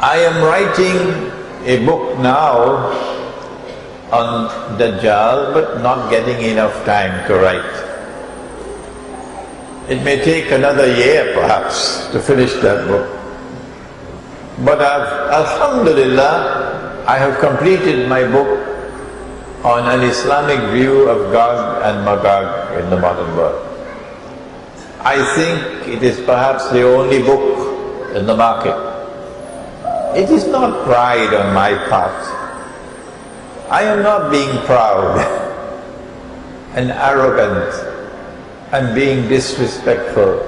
I am writing a book now on Dajjal, but not getting enough time to write. It may take another year perhaps to finish that book. But Alhamdulillah, I have completed my book on an Islamic view of Gog and Magog in the modern world. I think it is perhaps the only book in the market. It is not pride on my part. I am not being proud and arrogant and being disrespectful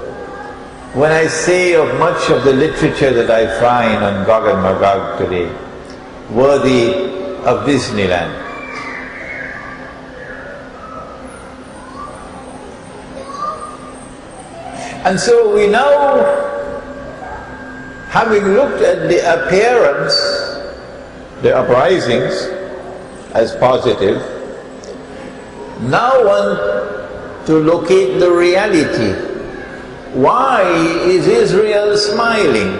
when I say of much of the literature that I find on Gog and Magog today worthy of Disneyland. And so we now, having looked at the appearance, the uprisings as positive, now want to locate the reality. Why is Israel smiling?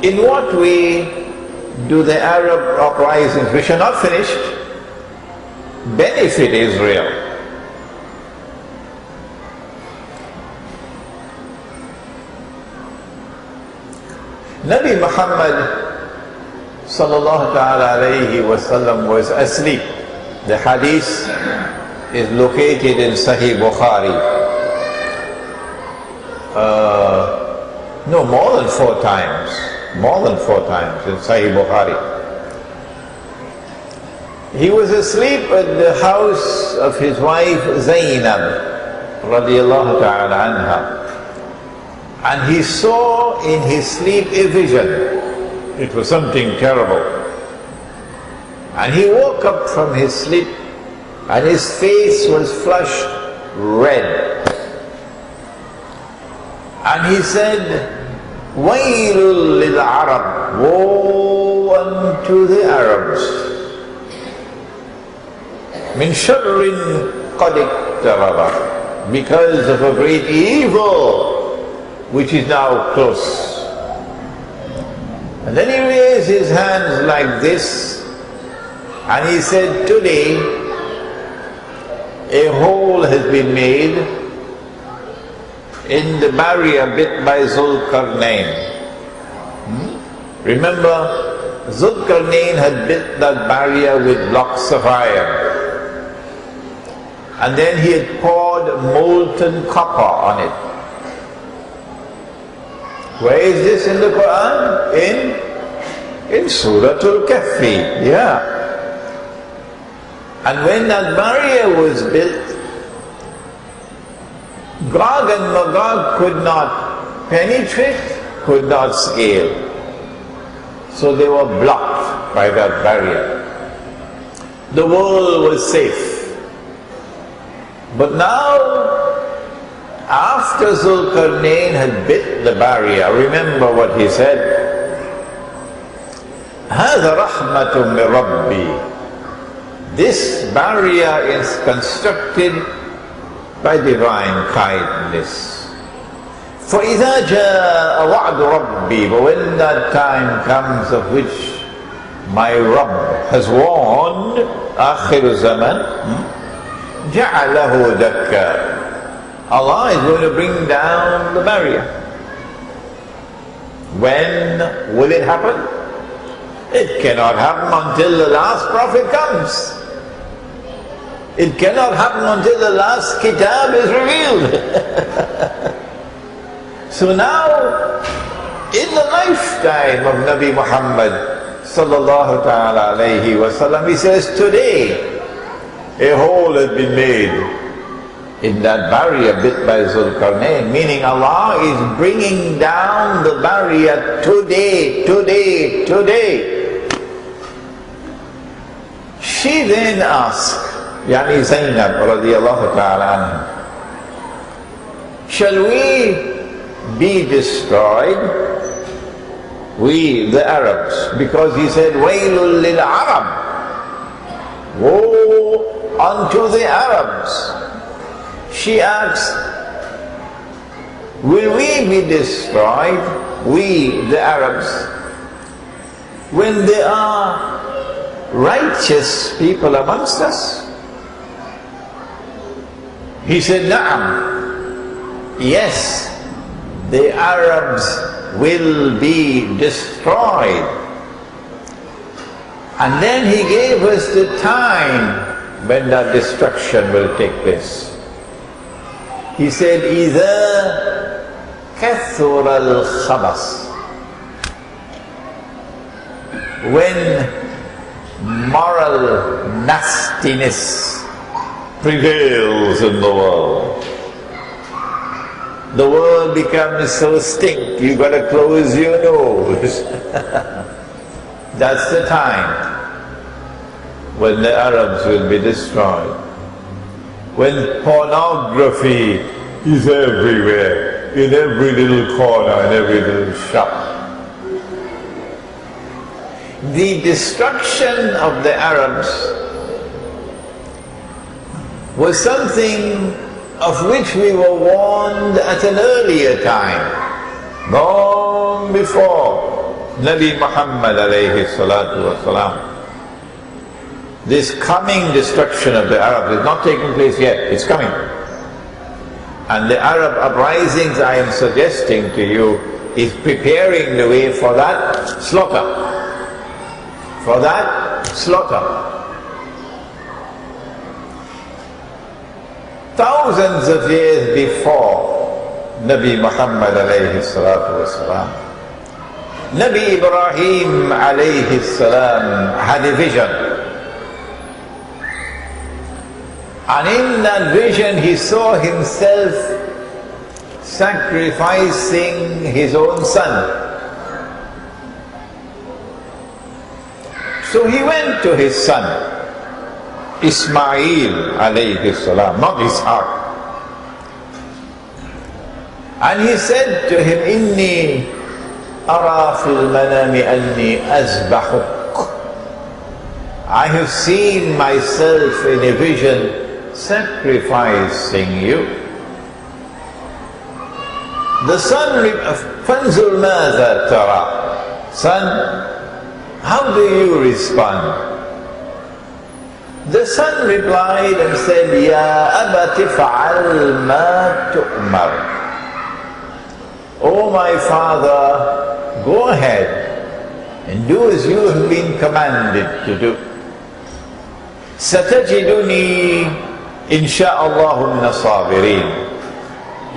In what way do the Arab uprisings, which are not finished, benefit Israel? Nabi Muhammad sallallahu ta'ala alayhi wasallam was asleep. The hadith is located in Sahih Bukhari. No, more than 4 times. More than 4 times in Sahih Bukhari. He was asleep at the house of his wife Zainab radiyallahu ta'ala anha. And he saw in his sleep a vision. It was something terrible. And he woke up from his sleep and his face was flushed red. And he said, Waylul lil Arab, woe unto the Arabs. Min sharrin qad iqtaraba, because of a great evil which is now close. And then he raised his hands like this and he said, today a hole has been made in the barrier bit by Zulkarnain. Remember, Zulkarnain had built that barrier with blocks of iron. And then he had poured molten copper on it. Where is this in the Quran? In Surah Al-Kahfi, yeah. And when that barrier was built, Gog and Magog could not penetrate, could not scale. So they were blocked by that barrier. The world was safe. But now, after Zulkarnain had built the barrier, remember what he said, هَذَا رَحْمَةٌ مِّن رَبِّي. This barrier is constructed by divine kindness. فَإِذَا جَاءَ وَعْدُ رَبِّي. But when that time comes of which my Rabb has warned, آخِرُ الزَّمَنِ جَعَلَهُ دَكَّا. Allah is going to bring down the barrier. When will it happen? It cannot happen until the last prophet comes. It cannot happen until the last kitab is revealed. So now, in the lifetime of Nabi Muhammad sallallahu ta'ala alayhi wa sallam, he says, today a hole has been made in that barrier built by Zulkarnain, meaning Allah is bringing down the barrier today. She then asked, Yani Zainab radiyallahu ta'ala anha, shall we be destroyed? We, the Arabs, because he said, Waylul lil Arab, woe unto the Arabs. She asked, will we be destroyed, we, the Arabs, when there are righteous people amongst us? He said, Na'am, yes, the Arabs will be destroyed. And then he gave us the time when that destruction will take place. He said, إِذَا كَثُرَ الْخَبَثِ, when moral nastiness prevails in the world becomes so stink, you got to close your nose. That's the time when the Arabs will be destroyed. When pornography is everywhere, in every little corner, in every little shop. The destruction of the Arabs was something of which we were warned at an earlier time, long before Nabi Muhammad alayhi salatu wasalam. This coming destruction of the Arabs is not taking place yet, it's coming. And the Arab uprisings I am suggesting to you is preparing the way for that slaughter. For that slaughter. Thousands of years before Nabi Muhammad alayhi salatu wasalam, Nabi Ibrahim alayhi salam had a vision. And in that vision he saw himself sacrificing his own son. So he went to his son, Ismail alayhi salam, not Ishaq. And he said to him, Inni ara fil manami anni azbahuk. I have seen myself in a vision sacrificing you. The son fanzur madha tara. Son, how do you respond? The son replied and said, Ya abati fa'al ma tu'mar. Oh my father, go ahead and do as you have been commanded to do. Satajiduni insha'Allah min as-sabirin.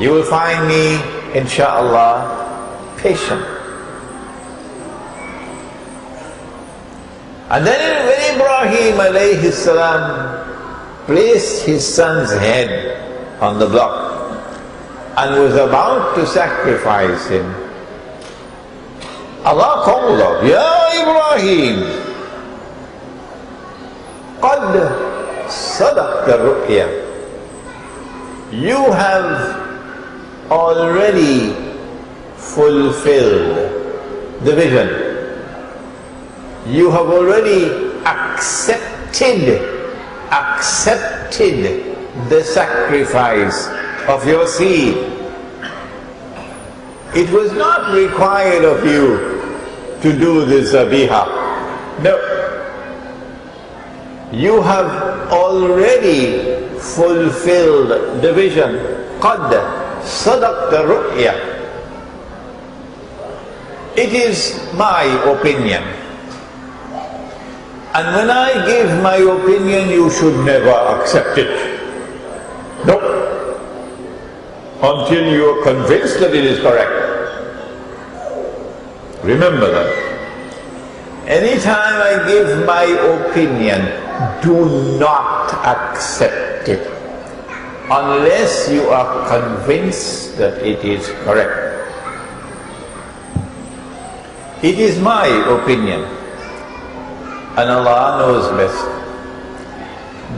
You will find me, insha'Allah, patient. And then when Ibrahim alayhi salam placed his son's head on the block and was about to sacrifice him, Allah called out, Ya Ibrahim, qad sadaqta ru'ya. You have already fulfilled the vision. You have already accepted the sacrifice of your seed. It was not required of you to do the zabiha. No. You have already fulfilled the vision. قَدْ صَدَقْتَ الرُّؤْيَا. It is my opinion. And when I give my opinion, you should never accept it. No. Until you are convinced that it is correct. Remember that. Anytime I give my opinion, do not accept it unless you are convinced that it is correct. It is my opinion, and Allah knows best,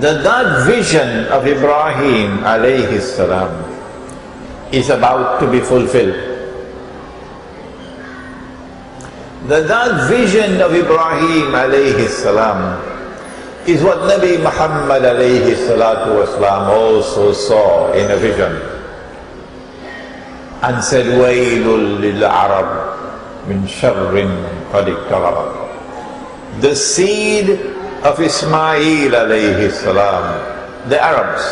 that vision of Ibrahim alayhi salam is about to be fulfilled. That vision of Ibrahim alayhi salam is what Nabi Muhammad alayhi salatu wasalam also saw in a vision. and said, وَيْلٌ لِلْعَرَبِ مِنْ شَرٍّ قَدِ اقْتَرَبَ. The seed of Ismail alayhi salam, the Arabs.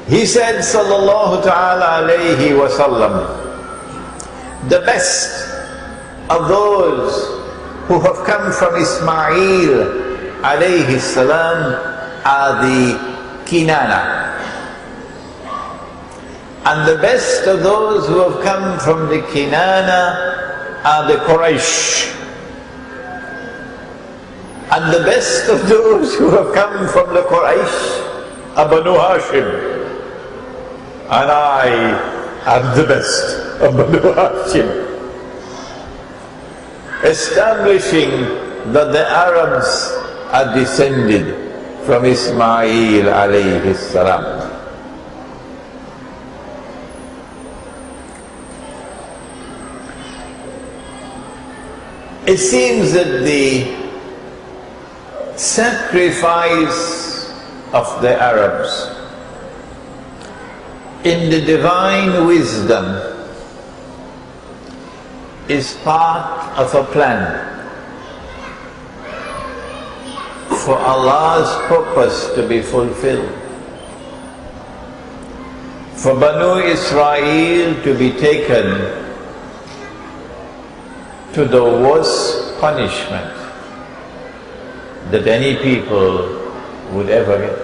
He said, sallallahu ta'ala alayhi wa sallam, the best of those who have come from Ismail alayhi salam are the Kinana. And the best of those who have come from the Kinana are the Quraysh. And the best of those who have come from the Quraysh are Banu Hashim. And I am the best of Banu Hashim. Establishing that the Arabs are descended from Ismail alayhi salam. It seems that the sacrifice of the Arabs in the divine wisdom is part of a plan for Allah's purpose to be fulfilled. For Banu Israel to be taken to the worst punishment that any people would ever get.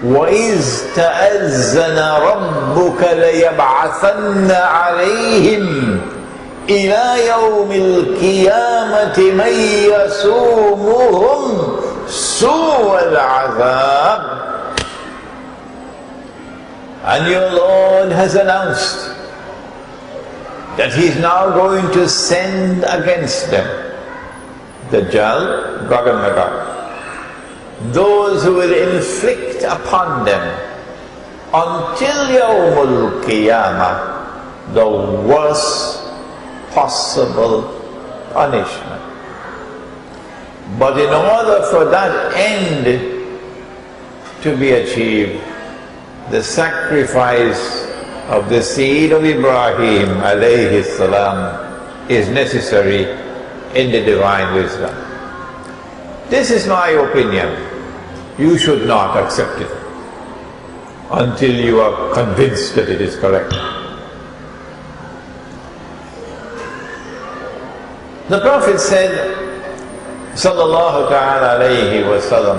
وَإِذْ تَأَذَّنَ رَبُّكَ لَيَبْعَثَنَّ عَلَيْهِمْ إِلَى يَوْمِ الْقِيَامَةِ مَنْ يَسُومُهُمْ سُوءَ الْعَذَابِ. And your Lord has announced that He is now going to send against them Dajjal, Gog and Magog, those who will inflict upon them until Yawmul Qiyamah the worst possible punishment. But in order for that end to be achieved, the sacrifice of the seed of Ibrahim alayhi salam is necessary in the divine wisdom. This is my opinion. You should not accept it until you are convinced that it is correct. The Prophet said, sallallahu ta'ala alayhi wa sallam,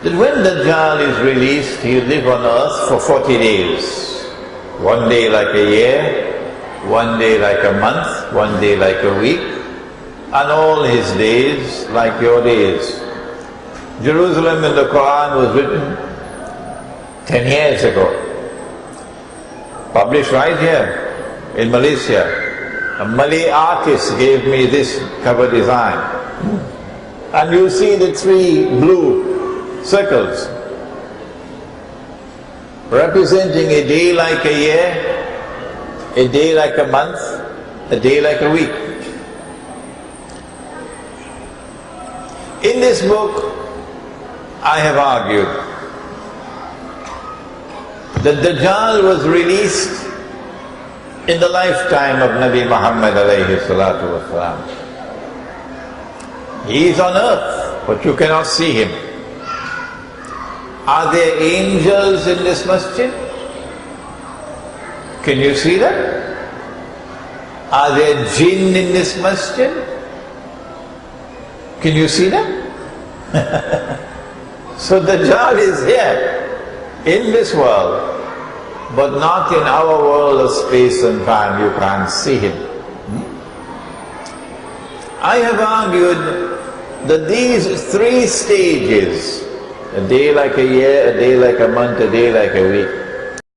that when Dajjal is released, he'll live on earth for 40 days. One day like a year, one day like a month, one day like a week, and all his days like your days. Jerusalem in the Quran was written 10 years ago. Published right here in Malaysia. A Malay artist gave me this cover design. And you see the 3 blue circles representing a day like a year, a day like a month, a day like a week. In this book, I have argued that Dajjal was released in the lifetime of Nabi Muhammad alayhi salatu wasalam. He is on earth, but you cannot see him. Are there angels in this masjid? Can you see them? Are there jinn in this masjid? Can you see them? So Dajjal is here, in this world, but not in our world of space and time. You can't see him. I have argued that these 3 stages, a day like a year, a day like a month, a day like a week,